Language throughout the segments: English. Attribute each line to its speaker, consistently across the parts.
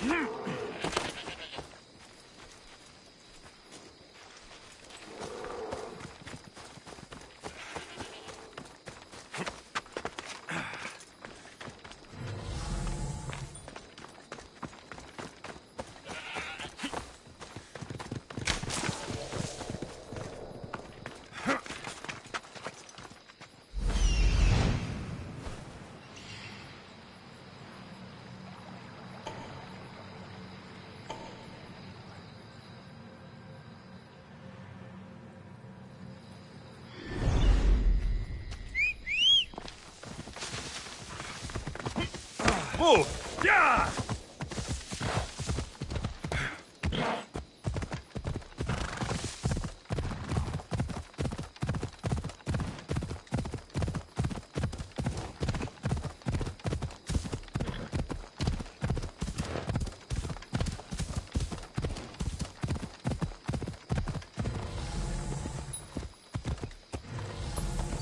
Speaker 1: Move! Yeah!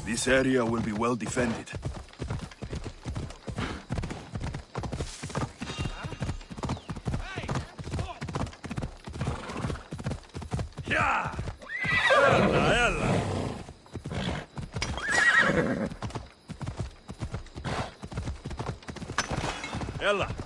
Speaker 2: This area will be well defended.
Speaker 1: يلا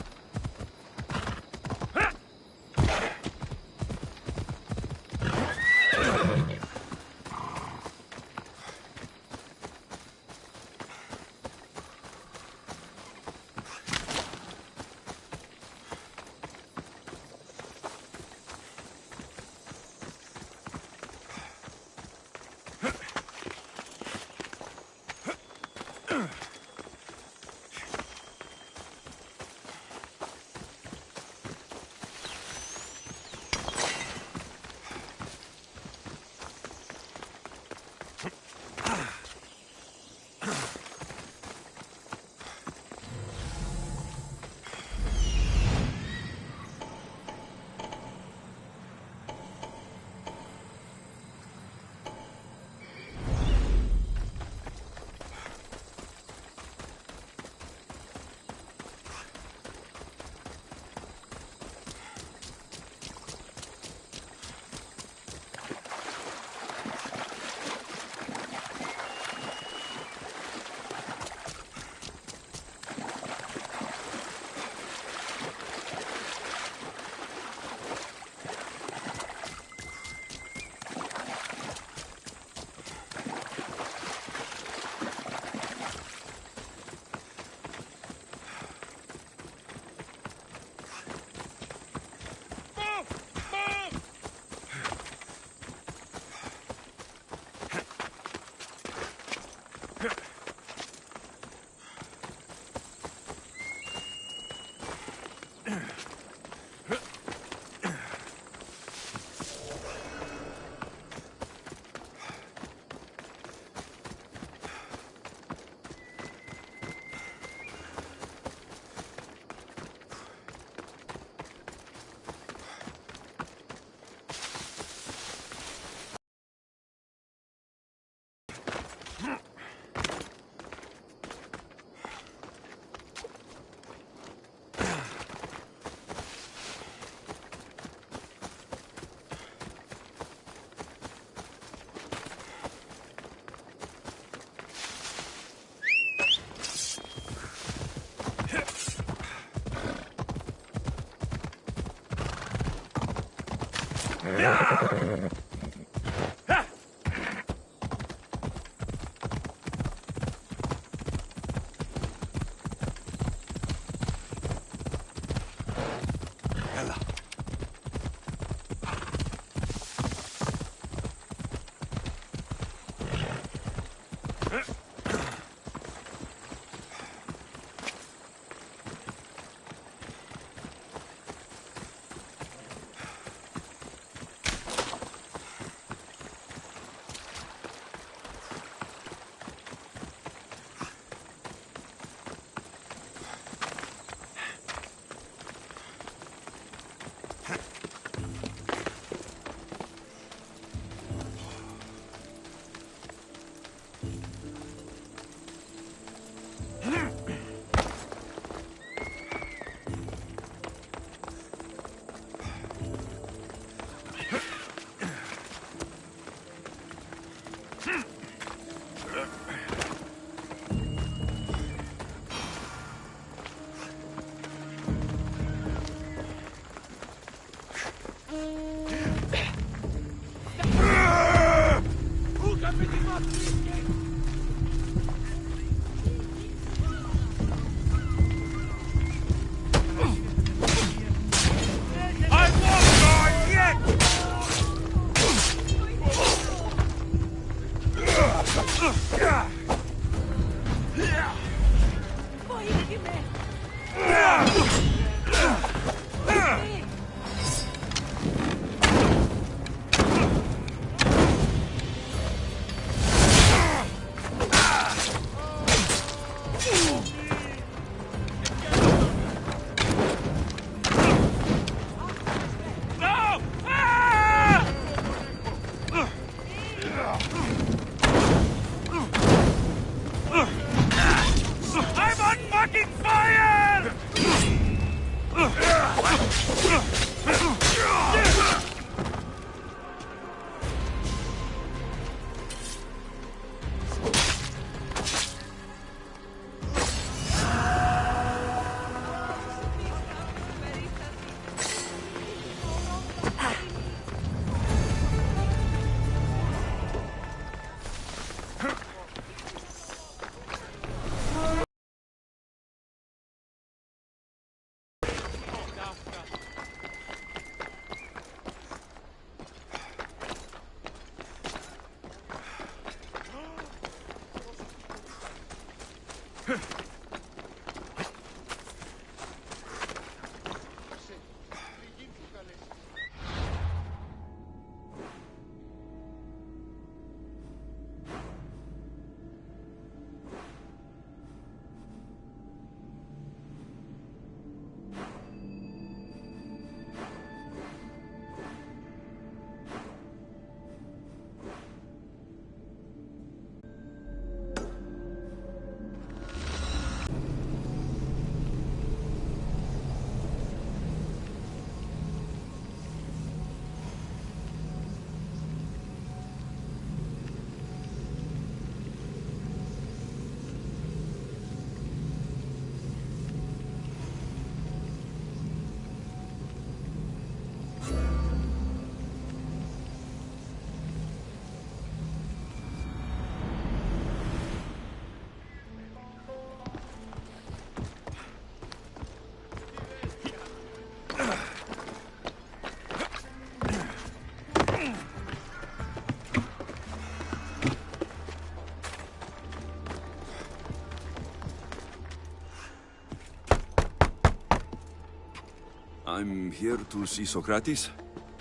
Speaker 2: I'm here to see Socrates.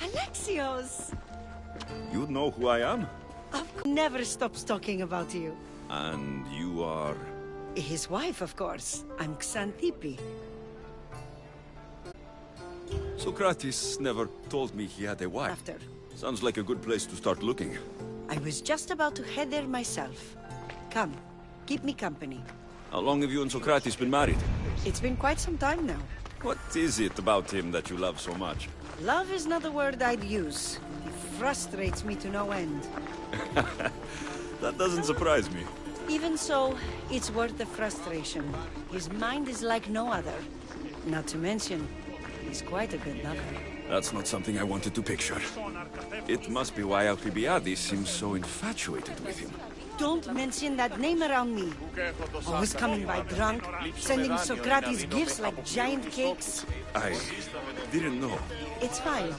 Speaker 1: Alexios!
Speaker 2: You know who I am?
Speaker 1: Never stops talking about you.
Speaker 2: And you are...
Speaker 1: His wife, of course. I'm Xantippe.
Speaker 2: Socrates never told me he had a wife.
Speaker 1: After.
Speaker 2: Sounds like a good place to start looking.
Speaker 1: I was just about to head there myself. Come, keep me company.
Speaker 2: How long have you and Socrates been married?
Speaker 1: It's been quite some time now.
Speaker 2: What is it about him that you love so much?
Speaker 1: Love is not a word I'd use. He frustrates me to no end.
Speaker 2: That doesn't surprise me.
Speaker 1: Even so, it's worth the frustration. His mind is like no other. Not to mention, he's quite a good lover.
Speaker 2: That's not something I wanted to picture. It must be why Alcibiades seems so infatuated with him.
Speaker 1: Don't mention that name around me. Always coming by drunk, sending Socrates gifts like giant cakes.
Speaker 2: I didn't know.
Speaker 1: It's fine.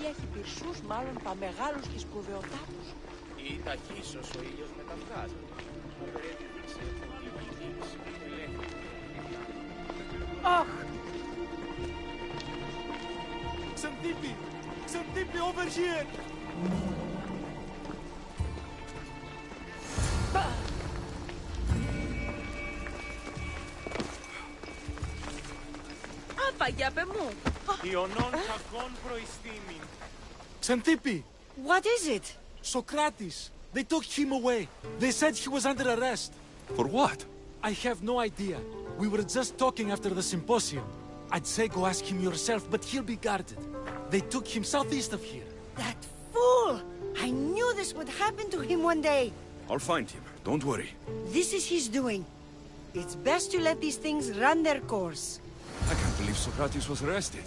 Speaker 3: Έχει πυρσούς μάλλον παμεγάλους και σπουδαιοτάτους. Ή ταχύσσος ο ήλιος μεταφράζει. Αχ! Xantippe! Xantippe, over here!
Speaker 4: Απαγιάπε μου!
Speaker 3: Ιωνών χαγών προϊστήμην.
Speaker 5: Xantippe!
Speaker 1: What is it?
Speaker 5: Socrates! They took him away. They said he was under arrest.
Speaker 2: For what?
Speaker 5: I have no idea. We were just talking after the symposium. I'd say go ask him yourself, but he'll be guarded. They took him southeast of here.
Speaker 1: That fool! I knew this would happen to him one day.
Speaker 2: I'll find him. Don't worry.
Speaker 1: This is his doing. It's best to let these things run their course.
Speaker 2: I can't believe Socrates was arrested.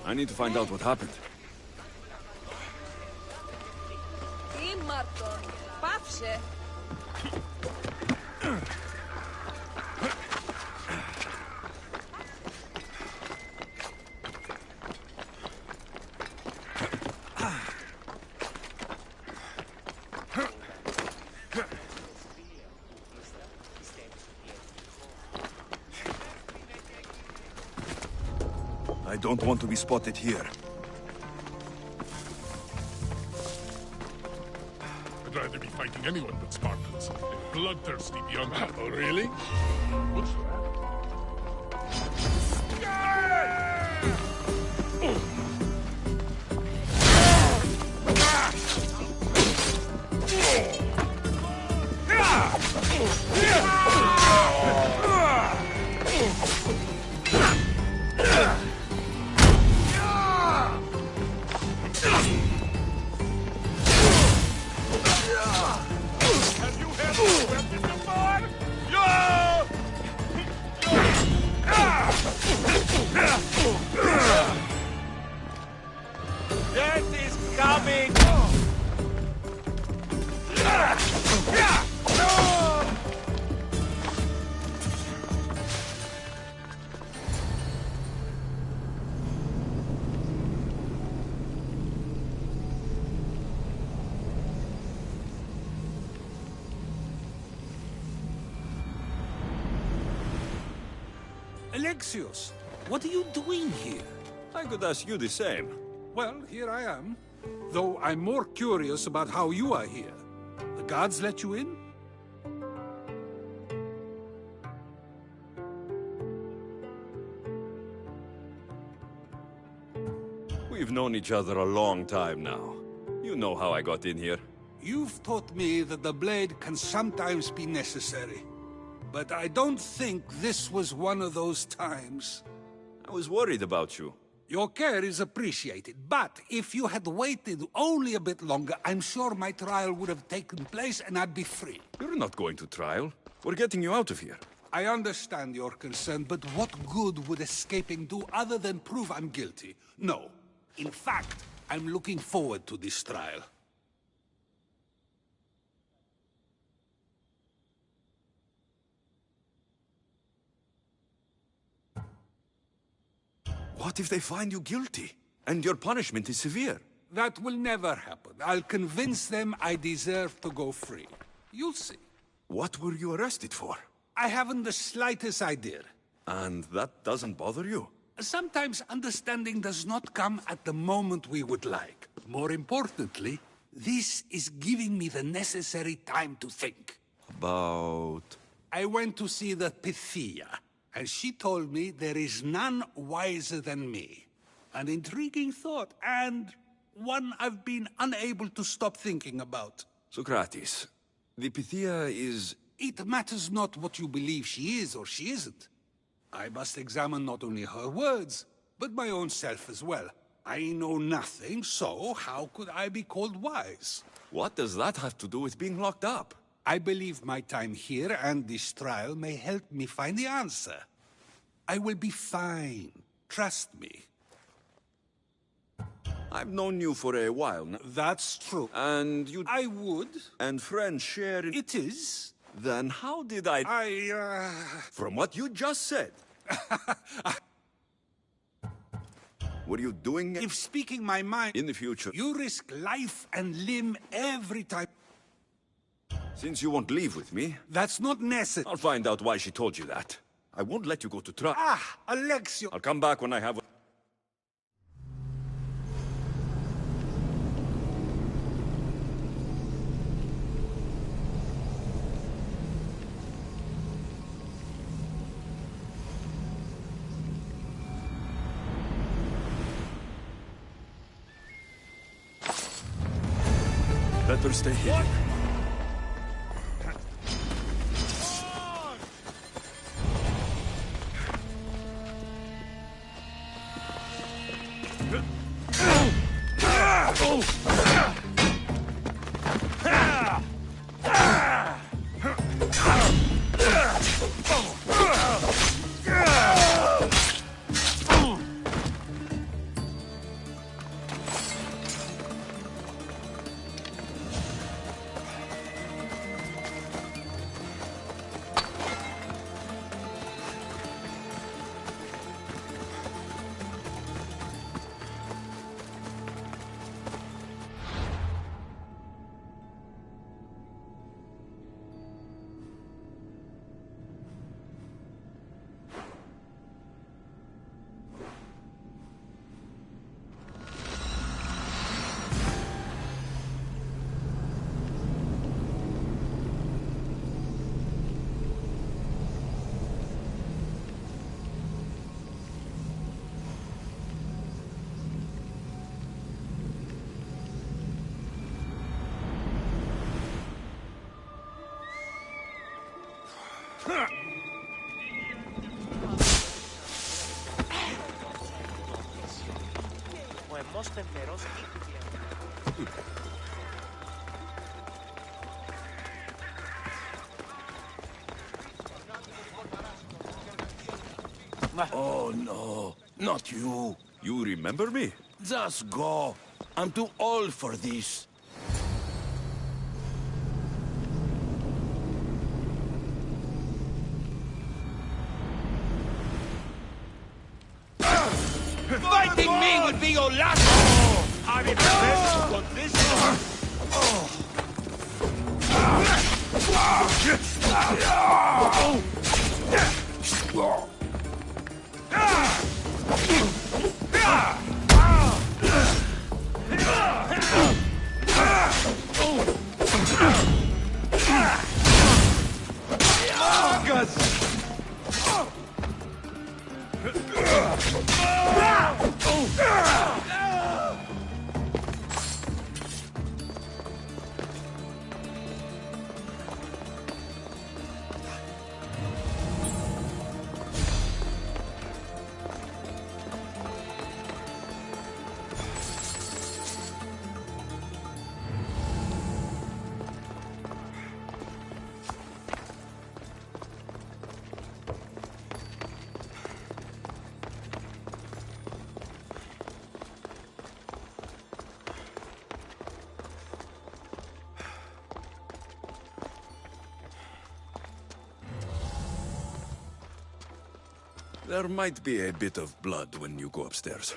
Speaker 2: I need to find out what happened.
Speaker 3: Πάψε.
Speaker 2: I don't want to be spotted here.
Speaker 4: I'd rather be fighting anyone but Spartans. They're bloodthirsty beyond that. Oh, really? What's
Speaker 3: Death is coming!
Speaker 6: Alexios, what are you doing here?
Speaker 2: I could ask you the same.
Speaker 6: Well, here I am. Though I'm more curious about how you are here. The guards let you in?
Speaker 2: We've known each other a long time now. You know how I got in here.
Speaker 6: You've taught me that the blade can sometimes be necessary. But I don't think this was one of those times.
Speaker 2: I was worried about you.
Speaker 6: Your care is appreciated, but if you had waited only a bit longer, I'm sure my trial would have taken place and I'd be free.
Speaker 2: You're not going to trial. We're getting you out of here.
Speaker 6: I understand your concern, but what good would escaping do other than prove I'm guilty? No. In fact, I'm looking forward to this trial.
Speaker 2: What if they find you guilty? And your punishment is severe?
Speaker 6: That will never happen. I'll convince them I deserve to go free. You'll see.
Speaker 2: What were you arrested for?
Speaker 6: I haven't the slightest idea.
Speaker 2: And that doesn't bother you?
Speaker 6: Sometimes understanding does not come at the moment we would like. More importantly, this is giving me the necessary time to think.
Speaker 2: About...
Speaker 6: I went to see the Pythia, and she told me there is none wiser than me. An intriguing thought, and one I've been unable to stop thinking about.
Speaker 2: Socrates, the Pythia is...
Speaker 6: It matters not what you believe she is or she isn't. I must examine not only her words, but my own self as well. I know nothing, so how could I be called wise?
Speaker 2: What does that have to do with being locked up?
Speaker 6: I believe my time here and this trial may help me find the answer. I will be fine. Trust me.
Speaker 2: I've known you for a while now.
Speaker 6: That's true.
Speaker 2: And you...
Speaker 6: I would.
Speaker 2: And friends share...
Speaker 6: It is.
Speaker 2: Then how did I... From what you just said... Were you doing...
Speaker 6: If speaking my mind...
Speaker 2: In the future...
Speaker 6: You risk life and limb every time...
Speaker 2: Since you won't leave with me...
Speaker 6: That's not necessary.
Speaker 2: I'll find out why she told you that. I won't let you go to trial.
Speaker 6: Ah, Alexio...
Speaker 2: I'll come back when I have... Better stay hidden.
Speaker 7: Oh no, not you.
Speaker 2: You remember me?
Speaker 7: Just go. I'm too old for this.
Speaker 8: Fighting me will be your last! I'm in the best condition!
Speaker 2: There might be a bit of blood when you go upstairs.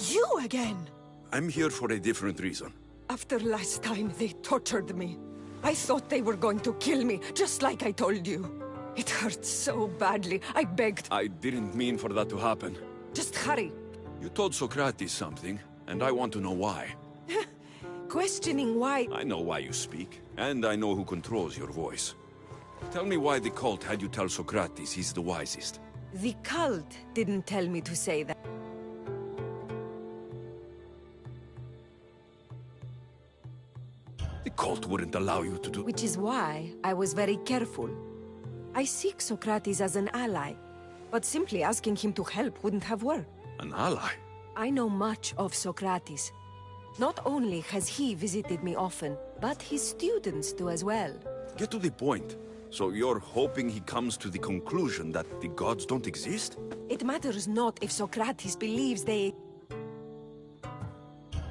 Speaker 9: You again?
Speaker 2: I'm here for a different reason.
Speaker 9: After last time, they tortured me. I thought they were going to kill me, just like I told you. It hurt so badly, I begged.
Speaker 2: I didn't mean for that to happen.
Speaker 9: Just hurry.
Speaker 2: You told Socrates something, and I want to know why.
Speaker 9: Questioning why...
Speaker 2: I know why you speak, and I know who controls your voice. Tell me why the cult had you tell Socrates he's the wisest.
Speaker 9: The cult didn't tell me to say that.
Speaker 2: The cult wouldn't allow you to do...
Speaker 9: Which is why I was very careful. I seek Socrates as an ally, but simply asking him to help wouldn't have worked.
Speaker 2: An ally?
Speaker 9: I know much of Socrates. Not only has he visited me often, but his students do as well.
Speaker 2: Get to the point. So you're hoping he comes to the conclusion that the gods don't exist?
Speaker 9: It matters not if Socrates believes they...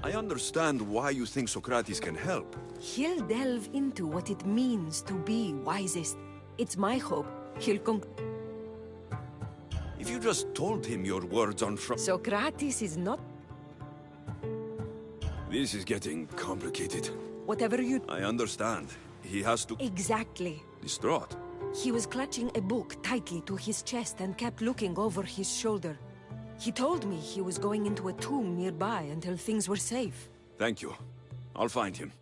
Speaker 2: I understand why you think Socrates can help.
Speaker 9: He'll delve into what it means to be wisest. It's my hope he'll
Speaker 2: If you just told him your words on
Speaker 9: Socrates is not...
Speaker 2: This is getting complicated.
Speaker 9: Whatever you...
Speaker 2: I understand. He has to...
Speaker 9: Exactly.
Speaker 2: Distraught.
Speaker 9: He was clutching a book tightly to his chest and kept looking over his shoulder. He told me he was going into a tomb nearby until things were safe.
Speaker 2: Thank you. I'll find him.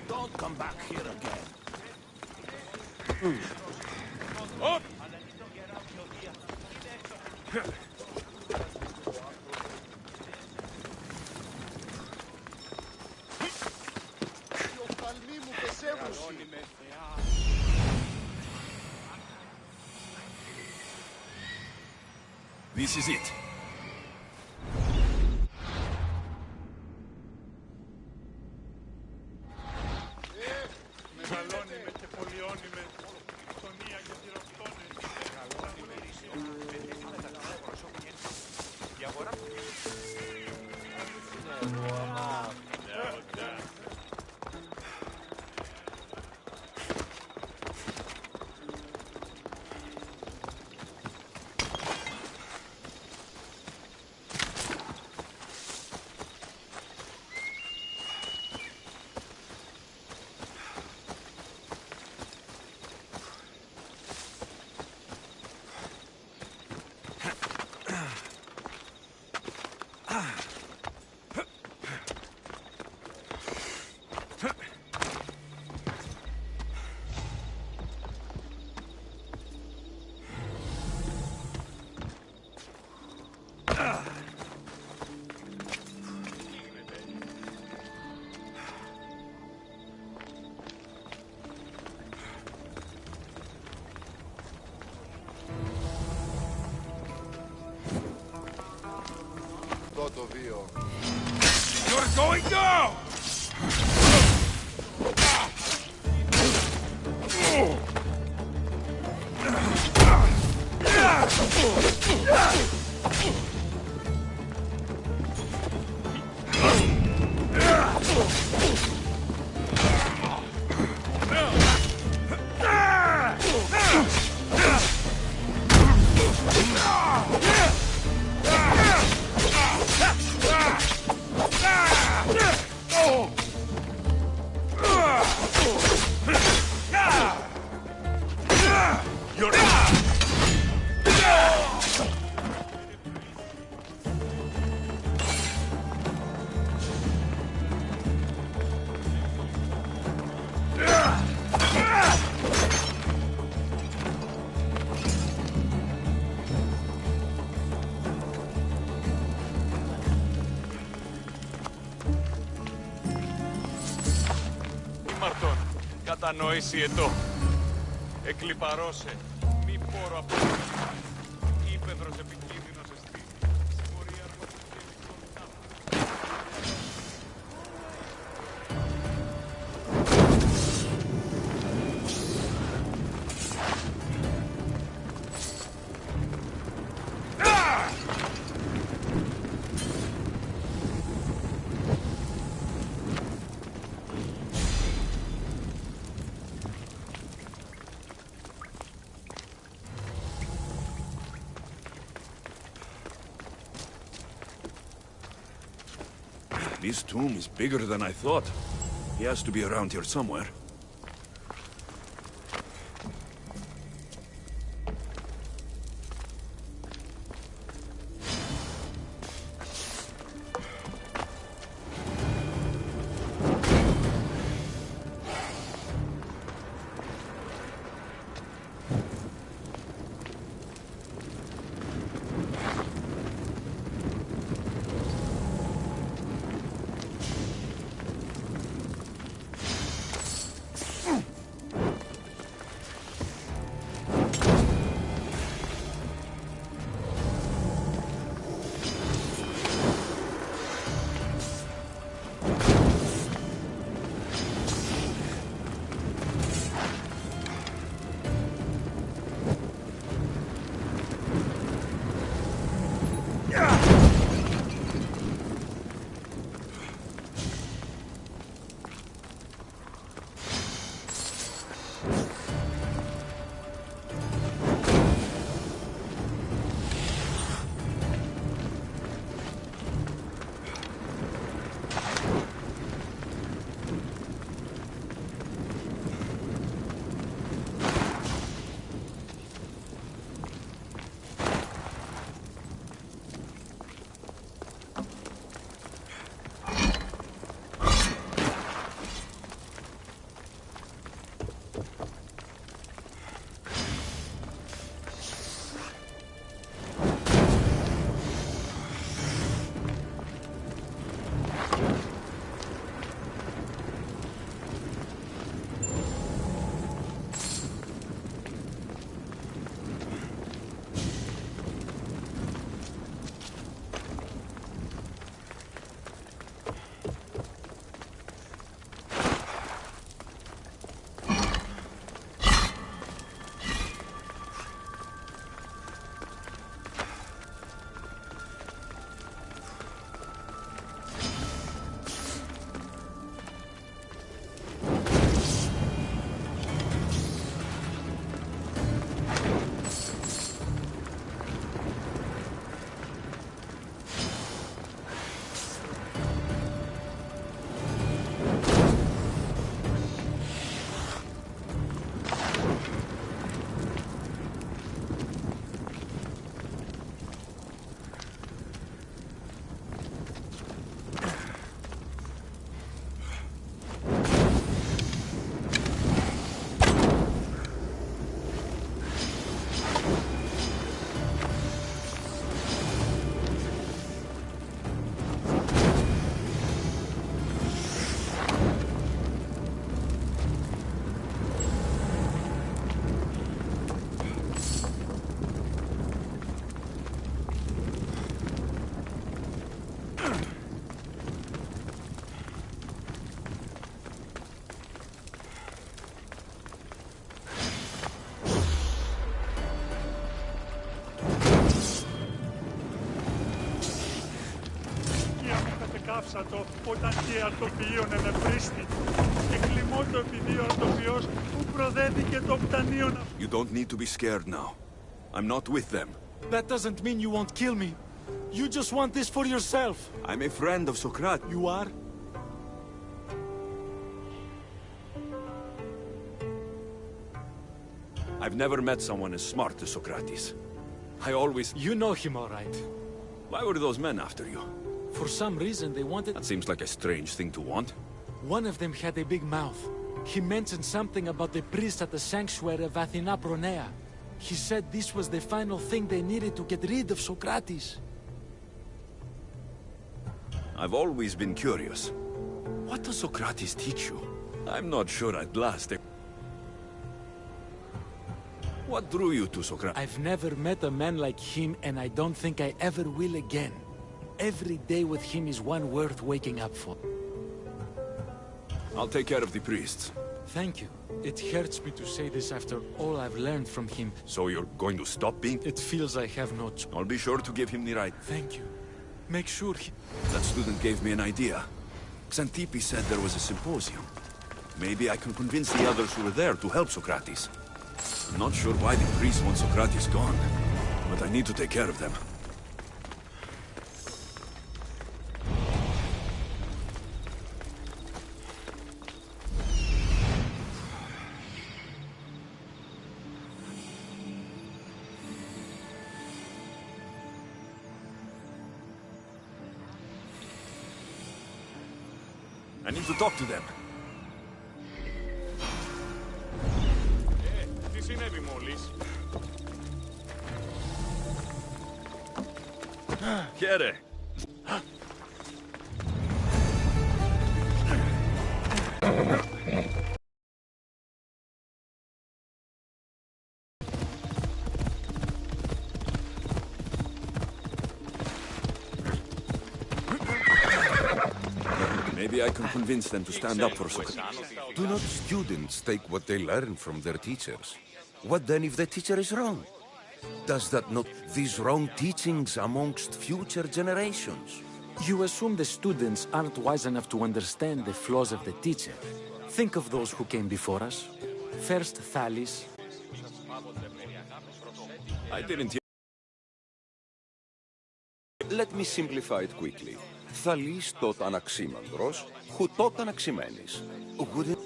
Speaker 7: Don't come back here again.
Speaker 8: Up!
Speaker 2: This is it.
Speaker 8: You're going down!
Speaker 10: Μαρτών, κατανόηση εδώ. Εκλιπαρώσε. Μη πόρο από ύπεδρος επικίνδυνος εστί. Συμμορία αργοπολιτικών.
Speaker 2: This tomb is bigger than I thought. He has to be around here somewhere.
Speaker 11: Έζησα το όταν και αρτοπίωνε με πρίστη. Και κλιμώ το επειδή ο αρτοπιός που προδέθηκε το πτανίον.
Speaker 2: You don't need to be scared now. I'm not with them.
Speaker 5: That doesn't mean you won't kill me. You just want this for yourself.
Speaker 2: I'm a friend of Socrates.
Speaker 5: You are?
Speaker 2: I've never met someone as smart as Socrates. I always...
Speaker 5: You know him all right.
Speaker 2: Why were those men after you?
Speaker 5: For some reason, they wanted...
Speaker 2: That seems like a strange thing to want.
Speaker 5: One of them had a big mouth. He mentioned something about the priest at the sanctuary of Athena Pronea. He said this was the final thing they needed to get rid of Socrates.
Speaker 2: I've always been curious. What does Socrates teach you? I'm not sure I'd last. What drew you to Socrates?
Speaker 5: I've never met a man like him, and I don't think I ever will again. Every day with him is one worth waking up for.
Speaker 2: I'll take care of the priests.
Speaker 5: Thank you. It hurts me to say this after all I've learned from him.
Speaker 2: So you're going to stop being?
Speaker 5: It feels I have no choice.
Speaker 2: I'll be sure to give him the right.
Speaker 5: Thank you. Make sure he...
Speaker 2: That student gave me an idea. Xantippe said there was a symposium. Maybe I can convince the others who were there to help Socrates. I'm not sure why the priests want Socrates gone, but I need to take care of them. I need to talk to them.
Speaker 10: Τι συνέβη μόλις?
Speaker 2: Χαίρε. Maybe I can convince them to stand up for Socrates.
Speaker 7: Do not students take what they learn from their teachers? What then if the teacher is wrong? Does that not these wrong teachings amongst future generations?
Speaker 5: You assume the students aren't wise enough to understand the flaws of the teacher. Think of those who came before us. First Thales.
Speaker 2: I didn't hear.
Speaker 7: Let me simplify it quickly. Thales taught Anaximandros, who taught Anaximenes. Wouldn't...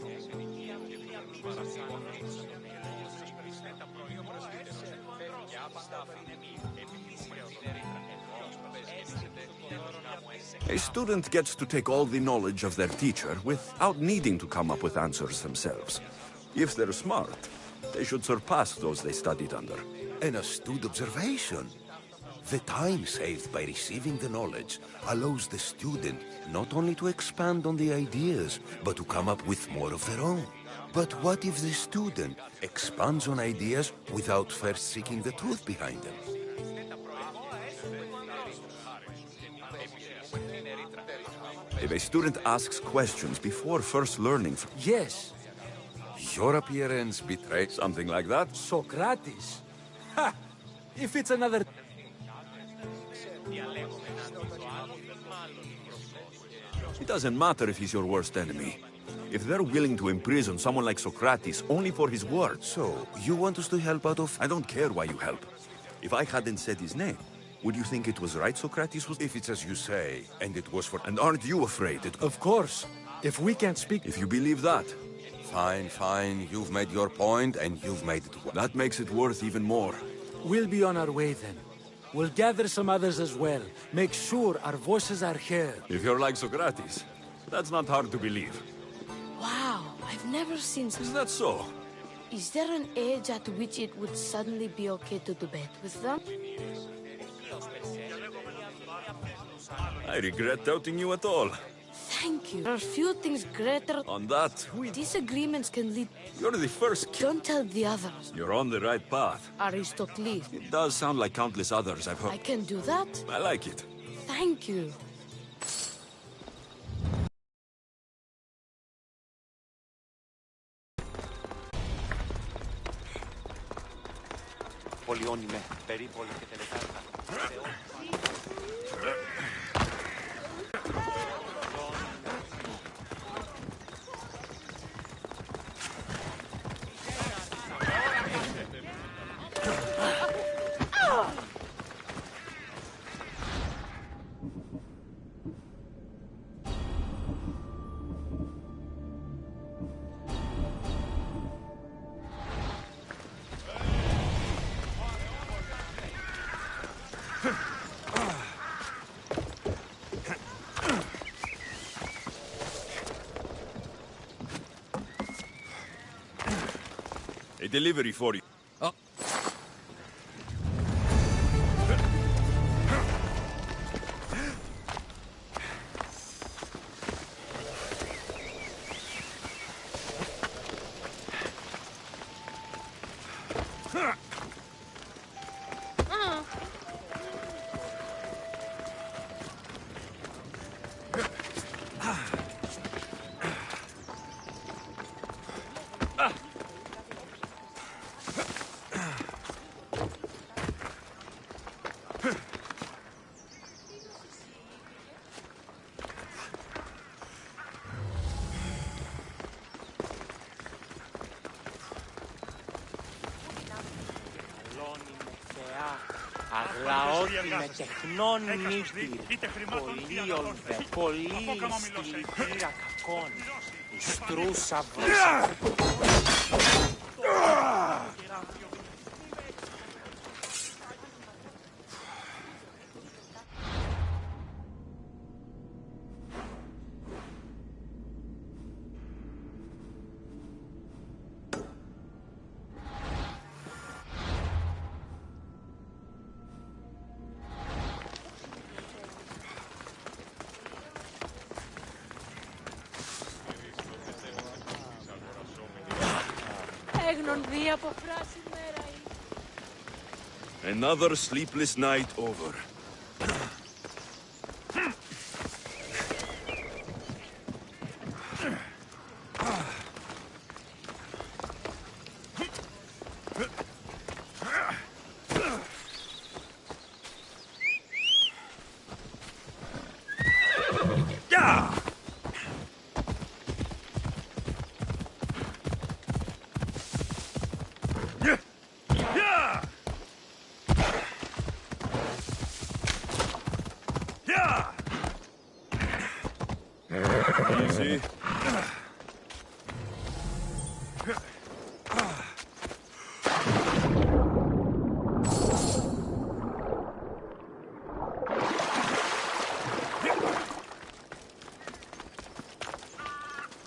Speaker 2: A student gets to take all the knowledge of their teacher without needing to come up with answers themselves. If they're smart, they should surpass those they studied under.
Speaker 7: An astute observation. The time saved by receiving the knowledge allows the student not only to expand on the ideas, but to come up with more of their own. But what if the student expands on ideas without first seeking the truth behind them?
Speaker 2: If a student asks questions before first learning from...
Speaker 5: Yes.
Speaker 7: Your appearance betrays...
Speaker 2: Something like that?
Speaker 5: Socrates. Ha! If it's another...
Speaker 2: It doesn't matter if he's your worst enemy. If they're willing to imprison someone like Socrates only for his words...
Speaker 7: So, you want us to help out of...
Speaker 2: I don't care why you help. If I hadn't said his name, would you think it was right Socrates was...
Speaker 7: If it's as you say, and it was for...
Speaker 2: And aren't you afraid it...
Speaker 5: Of course. If we can't speak...
Speaker 2: If you believe that...
Speaker 7: Fine, fine. You've made your point, and you've made it...
Speaker 2: That makes it worth even more.
Speaker 5: We'll be on our way then. We'll gather some others as well. Make sure our voices are heard.
Speaker 2: If you're like Socrates, that's not hard to believe.
Speaker 12: Wow, I've never seen...
Speaker 2: Is that so?
Speaker 12: Is there an age at which it would suddenly be okay to debate with them?
Speaker 2: I regret doubting you at all.
Speaker 12: Thank you. There are few things greater...
Speaker 2: On that,
Speaker 12: Disagreements can lead...
Speaker 2: You're the first...
Speaker 12: Don't tell the others.
Speaker 2: You're on the right path.
Speaker 12: Aristocles.
Speaker 2: It does sound like countless others I've heard.
Speaker 12: I can do that?
Speaker 2: I like it.
Speaker 12: Thank you.
Speaker 8: Πολυόνιμε, περίπολα και τελετάρτα.
Speaker 2: A delivery for you.
Speaker 6: Oh.
Speaker 3: Αγλαότη με τεχνών νύχτη, πολύ ολβε, πολύ στη λυπήρα κακών, η στρούσα βρούσα.
Speaker 2: Another sleepless night over. Easy.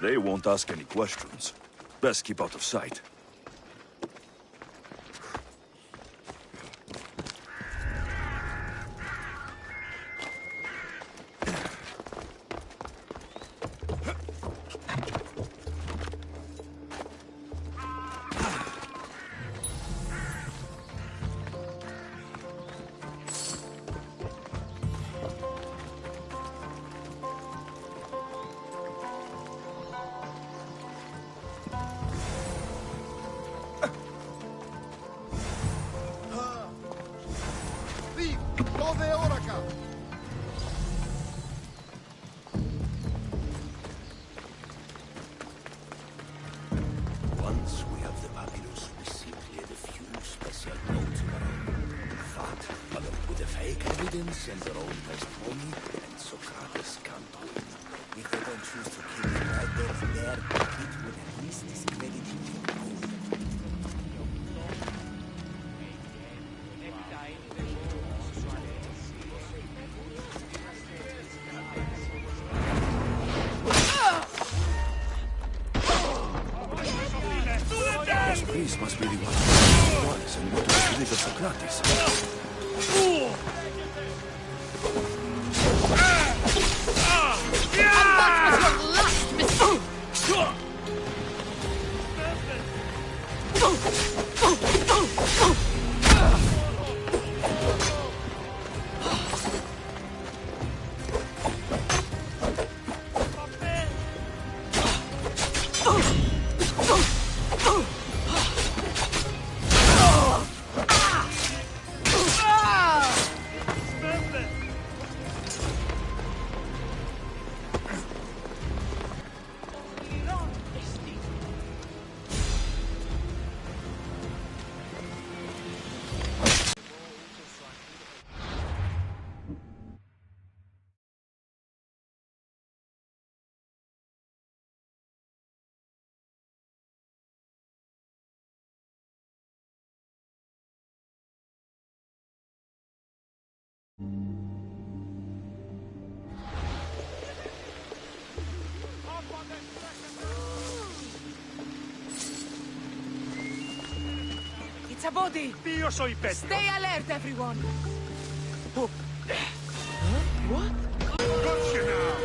Speaker 2: They won't ask any questions. Best keep out of sight.
Speaker 7: Once we have the papyrus, we simply add a few special notes of our own. That, along with the fake evidence and their own testimony, and Socrates can't win. If they don't choose to kill him right then and there, it would at least discredit him for good.
Speaker 2: Those priests must be the ones who was and what was rid of Socrates.
Speaker 9: It's a body!
Speaker 11: Ποιος ο υπέτειος?
Speaker 9: Stay alert, everyone!
Speaker 5: What?
Speaker 11: Gotcha now!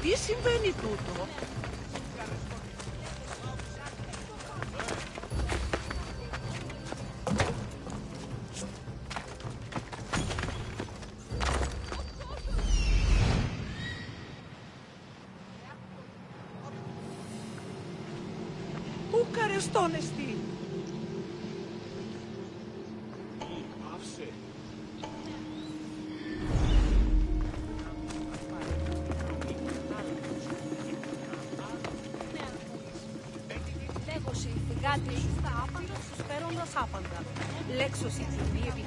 Speaker 1: Τι συμβαίνει τούτο? Πού καρεστόν εστί?
Speaker 13: Λέγωσε η φυγάτη στα άπαντα στους φέροντας άπαντα. Λέξος η τιμή